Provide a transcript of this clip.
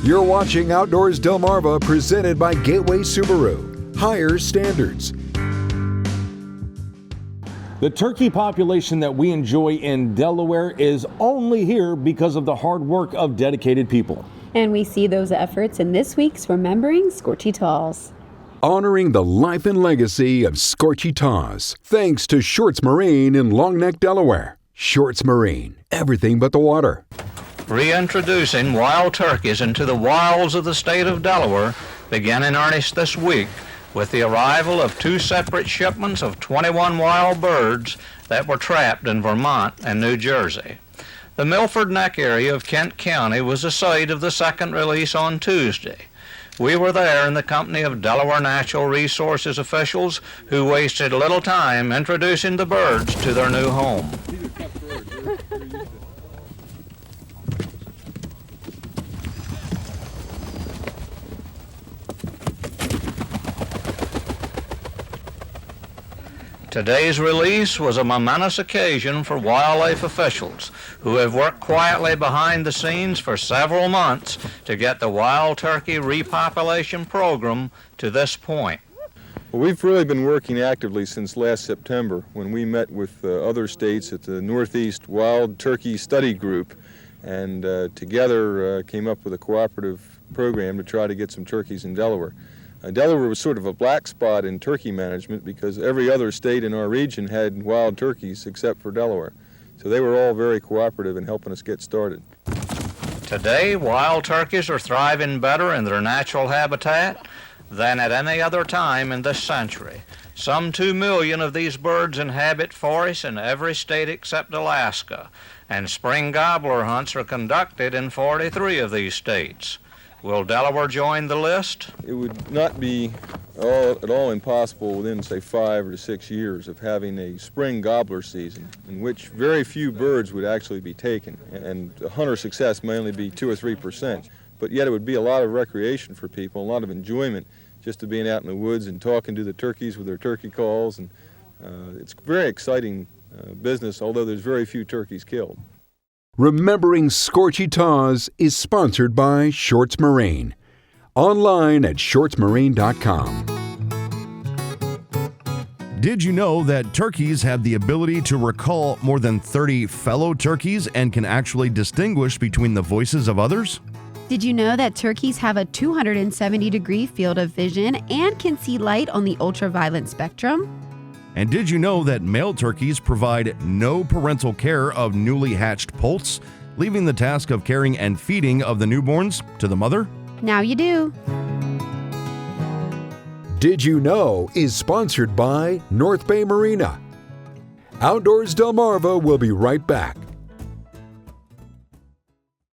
You're watching Outdoors Delmarva, presented by Gateway Subaru. Higher standards. The turkey population that we enjoy in Delaware is only here because of the hard work of dedicated people. And we see those efforts in this week's Remembering Scorchy-tawes. Honoring the life and legacy of scorchy-tawes, thanks to Shorts Marine in Long Neck, Delaware. Shorts Marine, everything but the water. Reintroducing wild turkeys into the wilds of the state of Delaware began in earnest this week with the arrival of 2 separate shipments of 21 wild birds that were trapped in Vermont and New Jersey. The Milford Neck area of Kent County was the site of the second release on Tuesday. We were there in the company of Delaware Natural Resources officials who wasted little time introducing the birds to their new home. Today's release was a momentous occasion for wildlife officials who have worked quietly behind the scenes for several months to get the wild turkey repopulation program to this point. Well, we've really been working actively since last September when we met with other states at the Northeast Wild Turkey Study Group, and together came up with a cooperative program to try to get some turkeys in Delaware. Delaware was sort of a black spot in turkey management because every other state in our region had wild turkeys except for Delaware. So they were all very cooperative in helping us get started. Today, wild turkeys are thriving better in their natural habitat than at any other time in this century. Some 2 million of these birds inhabit forests in every state except Alaska, and spring gobbler hunts are conducted in 43 of these states. Will Delaware join the list? It would not be at all impossible within, say, 5 or 6 years of having a spring gobbler season in which very few birds would actually be taken, and hunter success may only be 2 or 3%. But yet it would be a lot of recreation for people, a lot of enjoyment just to being out in the woods and talking to the turkeys with their turkey calls. And it's very exciting business, although there's very few turkeys killed. Remembering Scorchy-tawes is sponsored by Shorts Marine. Online at shortsmarine.com. Did you know that turkeys have the ability to recall more than 30 fellow turkeys and can actually distinguish between the voices of others? Did you know that turkeys have a 270-degree field of vision and can see light on the ultraviolet spectrum? And did you know that male turkeys provide no parental care of newly hatched poults, leaving the task of caring and feeding of the newborns to the mother? Now you do. Did You Know is sponsored by North Bay Marina. Outdoors Delmarva will be right back.